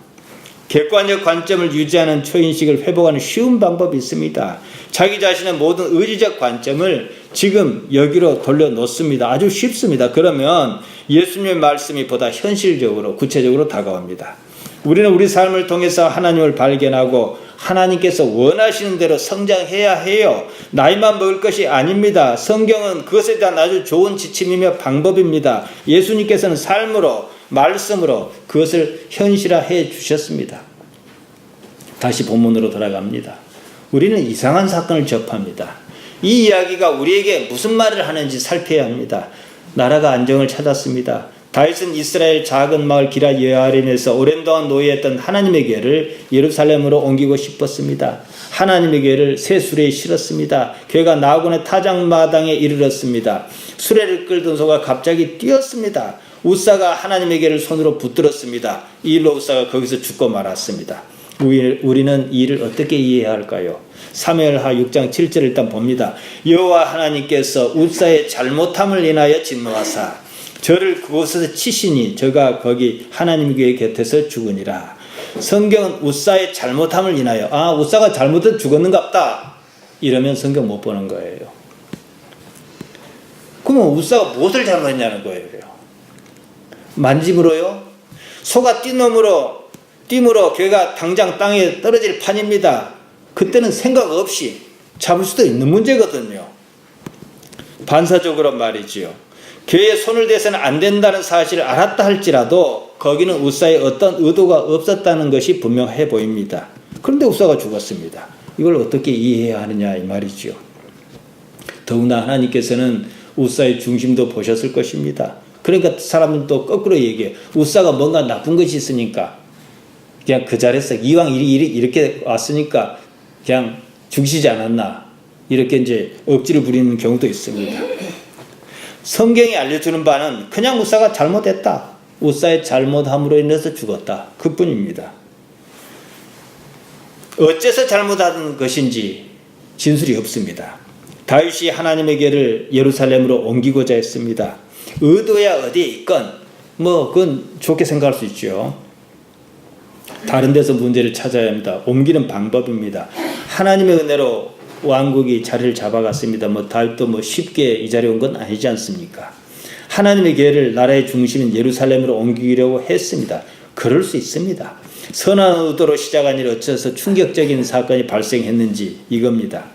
객관적 관점을 유지하는 초인식을 회복하는 쉬운 방법이 있습니다. 자기 자신의 모든 의지적 관점을 지금 여기로 돌려놓습니다. 아주 쉽습니다. 그러면 예수님의 말씀이 보다 현실적으로 구체적으로 다가옵니다. 우리는 우리 삶을 통해서 하나님을 발견하고 하나님께서 원하시는 대로 성장해야 해요. 나이만 먹을 것이 아닙니다. 성경은 그것에 대한 아주 좋은 지침이며 방법입니다. 예수님께서는 삶으로, 말씀으로 그것을 현실화해 주셨습니다. 다시 본문으로 돌아갑니다. 우리는 이상한 사건을 접합니다. 이 이야기가 우리에게 무슨 말을 하는지 살펴야 합니다. 나라가 안정을 찾았습니다. 다윗은 이스라엘 작은 마을 기럇 여아림에서 오랜 동안 노예했던 하나님의 교회를 예루살렘으로 옮기고 싶었습니다. 하나님의 교회를 새 수레에 실었습니다. 교회가 나곤의 타작마당에 이르렀습니다. 수레를 끌던 소가 갑자기 뛰었습니다. 우사가 하나님의 교회를 손으로 붙들었습니다. 이 일로 우사가 거기서 죽고 말았습니다. 우리는 이 일을 어떻게 이해해야 할까요? 사무엘하 6장 7절을 일단 봅니다. 여호와 하나님께서 우사의 잘못함을 인하여 진노하사 저를 그곳에서 치시니 저가 거기 하나님 교회 곁에서 죽으니라. 성경은 우사의 잘못함을 인하여, 우사가 잘못해서 죽었는갑다 이러면 성경 못 보는 거예요. 그러면 우사가 무엇을 잘못했냐는 거예요. 만짐으로요? 소가 띠므로 걔가 당장 땅에 떨어질 판입니다. 그때는 생각 없이 잡을 수도 있는 문제거든요. 반사적으로 말이지요. 교회에 손을 대서는 안 된다는 사실을 알았다 할지라도 거기는 우사의 어떤 의도가 없었다는 것이 분명해 보입니다. 그런데 우사가 죽었습니다. 이걸 어떻게 이해해야 하느냐 이 말이죠. 더구나 하나님께서는 우사의 중심도 보셨을 것입니다. 그러니까 사람은 또 거꾸로 얘기해요. 우사가 뭔가 나쁜 것이 있으니까 그냥 그 자리에서 이왕 이렇게 왔으니까 그냥 죽이시지 않았나 이렇게 이제 억지를 부리는 경우도 있습니다. 성경이 알려주는 바는 그냥 우사가 잘못했다. 우사의 잘못함으로 인해서 죽었다. 그뿐입니다. 어째서 잘못한 것인지 진술이 없습니다. 다윗이 하나님의 교회를 예루살렘으로 옮기고자 했습니다. 의도야 어디에 있건 그건 좋게 생각할 수 있죠. 다른 데서 문제를 찾아야 합니다. 옮기는 방법입니다. 하나님의 은혜로 왕국이 자리를 잡아갔습니다. 다윗도 쉽게 이 자리에 온 건 아니지 않습니까? 하나님의 교회를 나라의 중심인 예루살렘으로 옮기려고 했습니다. 그럴 수 있습니다. 선한 의도로 시작한 일이 어째서 충격적인 사건이 발생했는지 이겁니다.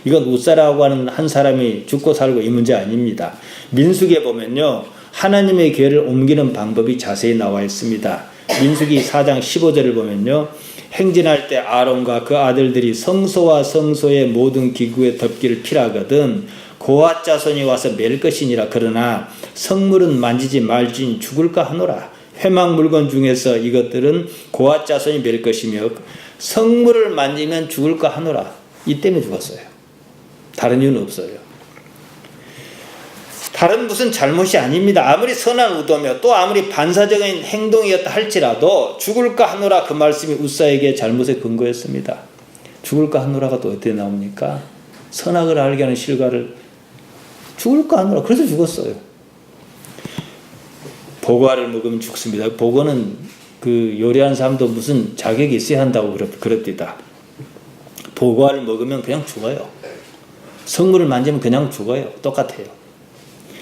이건 우사라고 하는 한 사람이 죽고 살고 이 문제 아닙니다. 민수기에 보면요, 하나님의 교회를 옮기는 방법이 자세히 나와 있습니다. 민수기 4장 15절을 보면요, 행진할 때 아론과 그 아들들이 성소와 성소의 모든 기구에 덮기를 필하거든 고앗 자손이 와서 맬 것이니라. 그러나 성물은 만지지 말지니 죽을까 하노라. 회막 물건 중에서 이것들은 고앗 자손이 맬 것이며 성물을 만지면 죽을까 하노라. 이 때문에 죽었어요. 다른 이유는 없어요. 다른 무슨 잘못이 아닙니다. 아무리 선한 의도며 또 아무리 반사적인 행동이었다 할지라도 죽을까 하노라 그 말씀이 우사에게 잘못의 근거였습니다. 죽을까 하노라가 또 어떻게 나옵니까? 선악을 알게 하는 실과를 죽을까 하노라. 그래서 죽었어요. 보과를 먹으면 죽습니다. 보고는 그 요리하는 사람도 무슨 자격이 있어야 한다고 그럽디다. 보과를 먹으면 그냥 죽어요. 성물을 만지면 그냥 죽어요. 똑같아요.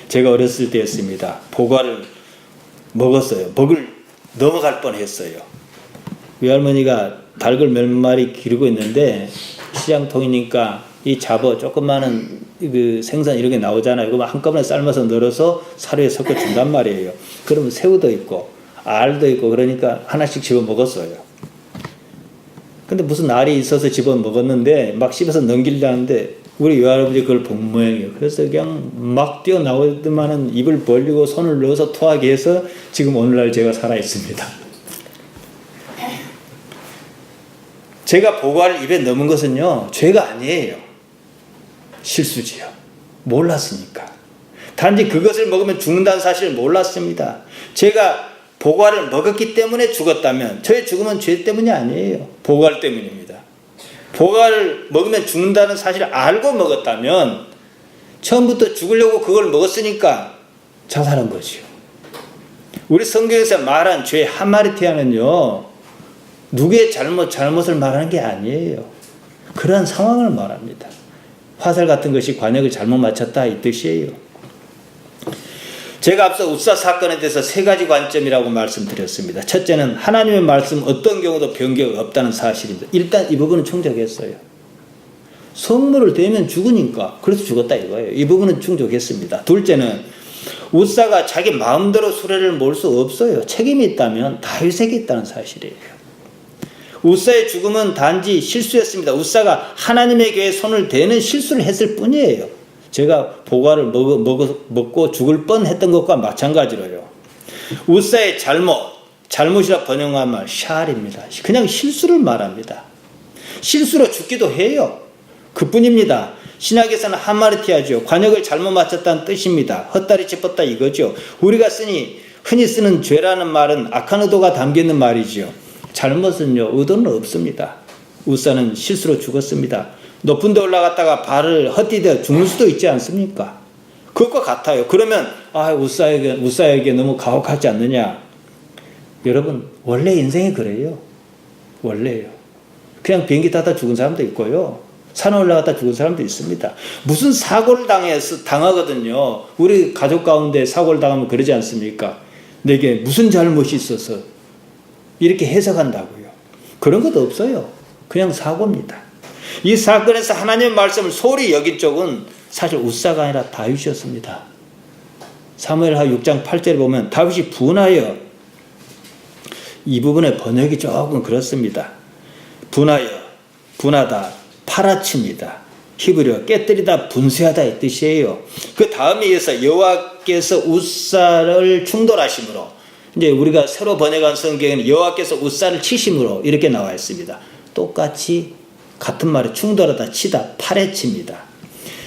제가 어렸을 때였습니다. 보과를 먹었어요. 먹을 넘어갈 뻔했어요. 외할머니가 닭을 몇 마리 기르고 있는데 시장통이니까 이 잡어 조그마한 그 생선 이런 게 나오잖아요. 이거 한꺼번에 삶아서 널어서 사료에 섞어 준단 말이에요. 그러면 새우도 있고 알도 있고 그러니까 하나씩 집어 먹었어요. 근데 무슨 알이 있어서 집어 먹었는데 막 씹어서 넘기려는데 우리 외할아버지 그걸 본 모양이에요. 그래서 그냥 막 뛰어나오더만은 입을 벌리고 손을 넣어서 토하게 해서 지금 오늘날 제가 살아있습니다. 제가 보과를 입에 넣은 것은요, 죄가 아니에요. 실수지요. 몰랐으니까. 단지 그것을 먹으면 죽는다는 사실을 몰랐습니다. 제가 보과를 먹었기 때문에 죽었다면 저의 죽음은 죄 때문이 아니에요. 보과 때문입니다. 보과를 먹으면 죽는다는 사실을 알고 먹었다면 처음부터 죽으려고 그걸 먹었으니까 자살한 거지요. 우리 성경에서 말한 죄 하마르티아는요, 누구의 잘못을 말하는 게 아니에요. 그러한 상황을 말합니다. 화살 같은 것이 관역을 잘못 맞췄다 이 뜻이에요. 제가 앞서 웃사 사건에 대해서 세 가지 관점이라고 말씀드렸습니다. 첫째는 하나님의 말씀 어떤 경우도 변개가 없다는 사실입니다. 일단 이 부분은 충족했어요. 성물을 대면 죽으니까 그래서 죽었다 이거예요. 이 부분은 충족했습니다. 둘째는 웃사가 자기 마음대로 수레를 몰 수 없어요. 책임이 있다면 다윗에게 있다는 사실이에요. 웃사의 죽음은 단지 실수였습니다. 웃사가 하나님에게 손을 대는 실수를 했을 뿐이에요. 제가 보과를 먹고 죽을 뻔했던 것과 마찬가지로요. 웃사의 잘못이라 번역한 말 샬입니다. 그냥 실수를 말합니다. 실수로 죽기도 해요. 그뿐입니다. 신약에서는 하마르티아죠. 관역을 잘못 맞췄다는 뜻입니다. 헛다리 짚었다 이거죠. 우리가 흔히 쓰는 죄라는 말은 악한 의도가 담겨있는 말이죠. 잘못은요, 의도는 없습니다. 웃사는 실수로 죽었습니다. 높은 데 올라갔다가 발을 헛디뎌 죽는 수도 있지 않습니까? 그것과 같아요. 그러면 웃사에게 너무 가혹하지 않느냐? 여러분, 원래 인생이 그래요. 원래요. 그냥 비행기 타다 죽은 사람도 있고요. 산에 올라갔다 죽은 사람도 있습니다. 무슨 사고를 당하거든요. 우리 가족 가운데 사고를 당하면 그러지 않습니까? 내게 무슨 잘못이 있어서 이렇게 해석한다고요. 그런 것도 없어요. 그냥 사고입니다. 이 사건에서 하나님의 말씀을 소홀히 여긴 쪽은 사실 웃사가 아니라 다윗이었습니다. 사무엘하 6장 8절에 보면 다윗이 분하여, 이 부분의 번역이 조금 그렇습니다. 분하다, 파라칩니다. 히브리어 깨뜨리다, 분쇄하다 이 뜻이에요. 그 다음에 이어서 여호와께서 웃사를 충돌하심으로, 이제 우리가 새로 번역한 성경에는 여호와께서 웃사를 치심으로 이렇게 나와 있습니다. 똑같이 같은 말에 충돌하다, 치다, 파래칩니다.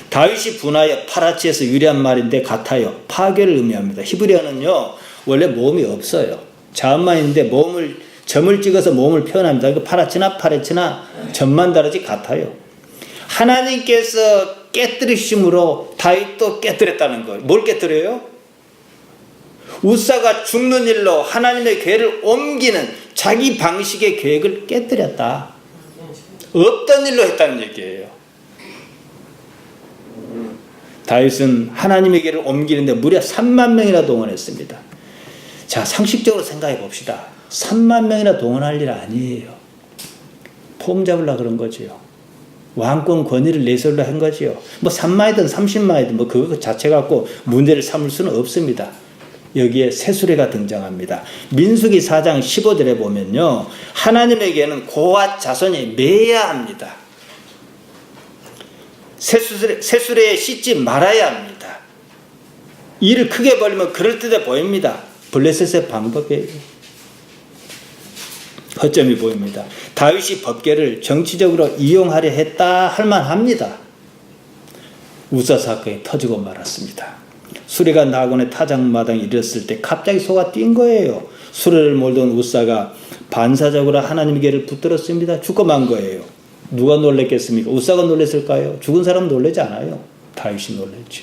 다윗이 분하여 파라치에서 유리한 말인데 같아요. 파괴를 의미합니다. 히브리어는요, 원래 모음이 없어요. 자음만 있는데 점을 찍어서 모음을 표현합니다. 그 파라치나 파레치나 점만 다르지 같아요. 하나님께서 깨뜨리심으로 다윗도 깨뜨렸다는 거예요. 뭘 깨뜨려요? 웃사가 죽는 일로 하나님의 계획을 옮기는 자기 방식의 계획을 깨뜨렸다. 없던 일로 했다는 얘기예요. 다윗은 하나님의 계획을 옮기는데 무려 3만 명이나 동원했습니다. 자, 상식적으로 생각해 봅시다. 3만 명이나 동원할 일 아니에요. 폼 잡으려고 그런 거지요. 왕권 권위를 내세우려고 한 거지요. 뭐 3만이든 30만이든 뭐 그거 자체 갖고 문제를 삼을 수는 없습니다. 여기에 새수레가 등장합니다. 민수기 4장 15절에 보면요, 하나님에게는 고앗 자손이 매야 합니다. 새수레에 씻지 말아야 합니다. 일을 크게 벌리면 그럴듯해 보입니다. 블레셋의 방법이에요. 허점이 보입니다. 다윗이 법궤를 정치적으로 이용하려 했다 할 만합니다. 웃사 사건이 터지고 말았습니다. 수레가 나곤의 타작마당에 이르렀을 때 갑자기 소가 뛴 거예요. 수레를 몰던 웃사가 반사적으로 하나님의 길을 붙들었습니다. 죽고 만 거예요. 누가 놀랬겠습니까? 우사가 놀랬을까요? 죽은 사람 놀라지 않아요. 다윗이 놀랬죠.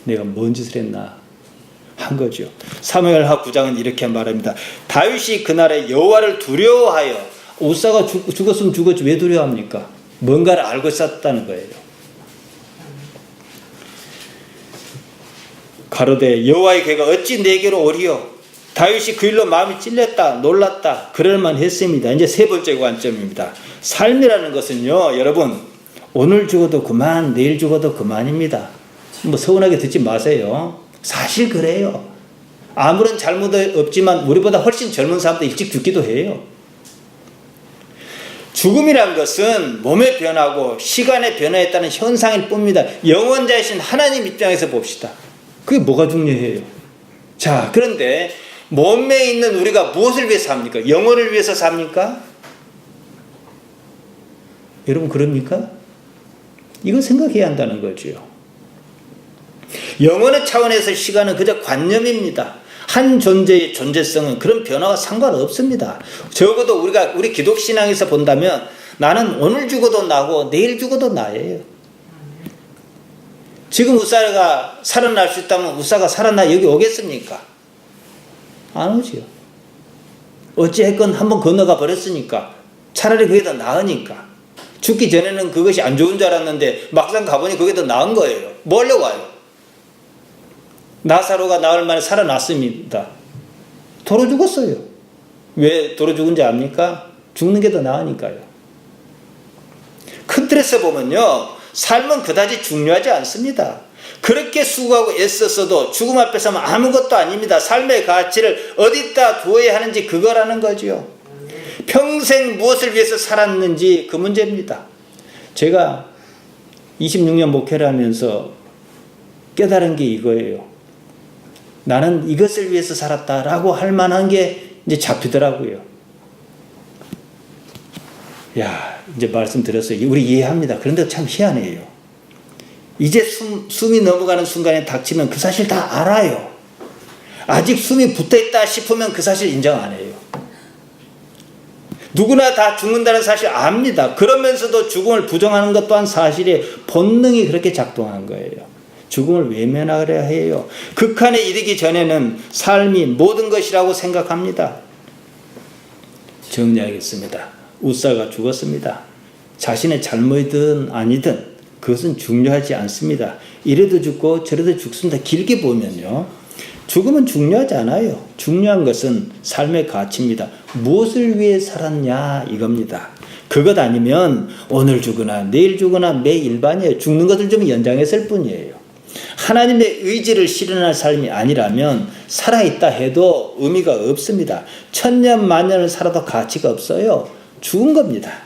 내가 뭔 짓을 했나 한 거죠. 사무엘하 9장은 이렇게 말합니다. 다윗이 그날에 여호와를 두려워하여, 우사가 죽었으면 죽었지 왜 두려워합니까? 뭔가를 알고 있었다는 거예요. 가로되 여호와의 괴가 어찌 내게로 오리요? 다윗이 그 일로 마음이 찔렸다, 놀랐다, 그럴만 했습니다. 이제 세 번째 관점입니다. 삶이라는 것은요, 여러분, 오늘 죽어도 그만, 내일 죽어도 그만입니다. 뭐 서운하게 듣지 마세요. 사실 그래요. 아무런 잘못 없지만 우리보다 훨씬 젊은 사람도 일찍 죽기도 해요. 죽음이란 것은 몸의 변화고 시간의 변화에 따른 현상일 뿐입니다. 영원자이신 하나님 입장에서 봅시다. 그게 뭐가 중요해요? 자, 그런데 몸에 있는 우리가 무엇을 위해서 삽니까? 영혼을 위해서 삽니까? 여러분 그럽니까? 이거 생각해야 한다는 거죠. 영혼의 차원에서 시간은 그저 관념입니다. 한 존재의 존재성은 그런 변화와 상관없습니다. 적어도 우리 기독신앙에서 본다면 나는 오늘 죽어도 나고 내일 죽어도 나예요. 지금 우사가 살아날 수 있다면 우사가 살아나 여기 오겠습니까? 안 오지요. 어찌했건 한번 건너가 버렸으니까 차라리 그게 더 나으니까. 죽기 전에는 그것이 안 좋은 줄 알았는데 막상 가보니 그게 더 나은 거예요. 뭐 하려고 와요? 나사로가 나흘 만에 살아났습니다. 도로 죽었어요. 왜 도로 죽은지 압니까? 죽는 게 더 나으니까요. 큰 틀에서 보면요, 삶은 그다지 중요하지 않습니다. 그렇게 수고하고 애썼어도 죽음 앞에 서면 아무것도 아닙니다. 삶의 가치를 어디다 두어야 하는지 그거라는 거죠. 평생 무엇을 위해서 살았는지 그 문제입니다. 제가 26년 목회를 하면서 깨달은 게 이거예요. 나는 이것을 위해서 살았다라고 할 만한 게 이제 잡히더라고요. 야, 이제 말씀드렸어요. 우리 이해합니다. 그런데 참 희한해요. 이제 숨이 넘어가는 순간에 닥치면 그 사실 다 알아요. 아직 숨이 붙어있다 싶으면 그 사실 인정 안 해요. 누구나 다 죽는다는 사실 압니다. 그러면서도 죽음을 부정하는 것 또한 사실에 본능이 그렇게 작동한 거예요. 죽음을 외면하려 해요. 극한에 이르기 전에는 삶이 모든 것이라고 생각합니다. 정리하겠습니다. 우사가 죽었습니다. 자신의 잘못이든 아니든 그것은 중요하지 않습니다. 이래도 죽고 저래도 죽습니다. 길게 보면요, 죽음은 중요하지 않아요. 중요한 것은 삶의 가치입니다. 무엇을 위해 살았냐 이겁니다. 그것 아니면 오늘 죽으나 내일 죽으나 매일반이에요. 죽는 것을 좀 연장했을 뿐이에요. 하나님의 의지를 실현할 삶이 아니라면 살아있다 해도 의미가 없습니다. 천년 만년을 살아도 가치가 없어요. 죽은 겁니다.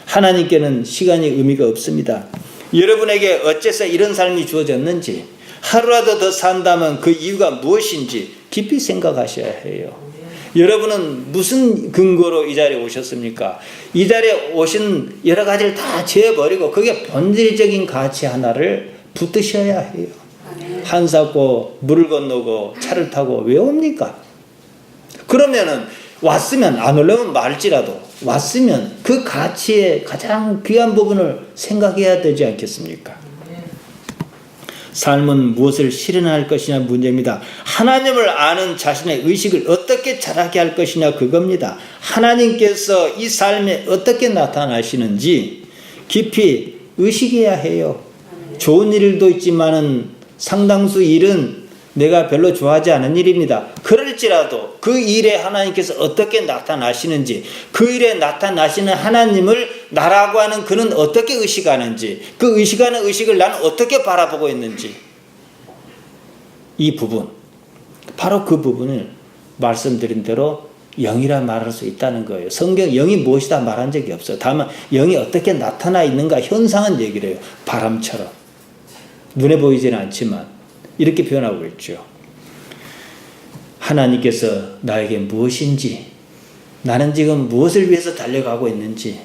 하나님께는 시간이 의미가 없습니다. 여러분에게 어째서 이런 삶이 주어졌는지, 하루라도 더 산다면 그 이유가 무엇인지 깊이 생각하셔야 해요. 여러분은 무슨 근거로 이 자리에 오셨습니까? 이 자리에 오신 여러 가지를 다 지어버리고 그게 본질적인 가치 하나를 붙드셔야 해요. 한사고 물을 건너고 차를 타고 왜 옵니까? 그러면은 왔으면 안 오려면 말지라도 왔으면 그 가치의 가장 귀한 부분을 생각해야 되지 않겠습니까? 삶은 무엇을 실현할 것이냐 문제입니다. 하나님을 아는 자신의 의식을 어떻게 자라게 할 것이냐 그겁니다. 하나님께서 이 삶에 어떻게 나타나시는지 깊이 의식해야 해요. 좋은 일도 있지만은 상당수 일은 내가 별로 좋아하지 않은 일입니다. 그럴지라도 그 일에 하나님께서 어떻게 나타나시는지, 그 일에 나타나시는 하나님을 나라고 하는 그는 어떻게 의식하는지, 그 의식하는 의식을 나는 어떻게 바라보고 있는지, 이 부분, 바로 그 부분을 말씀드린 대로 영이라 말할 수 있다는 거예요. 성경 영이 무엇이다 말한 적이 없어요. 다만 영이 어떻게 나타나 있는가 현상은 얘기를 해요. 바람처럼. 눈에 보이지는 않지만 이렇게 표현하고 있죠. 하나님께서 나에게 무엇인지, 나는 지금 무엇을 위해서 달려가고 있는지,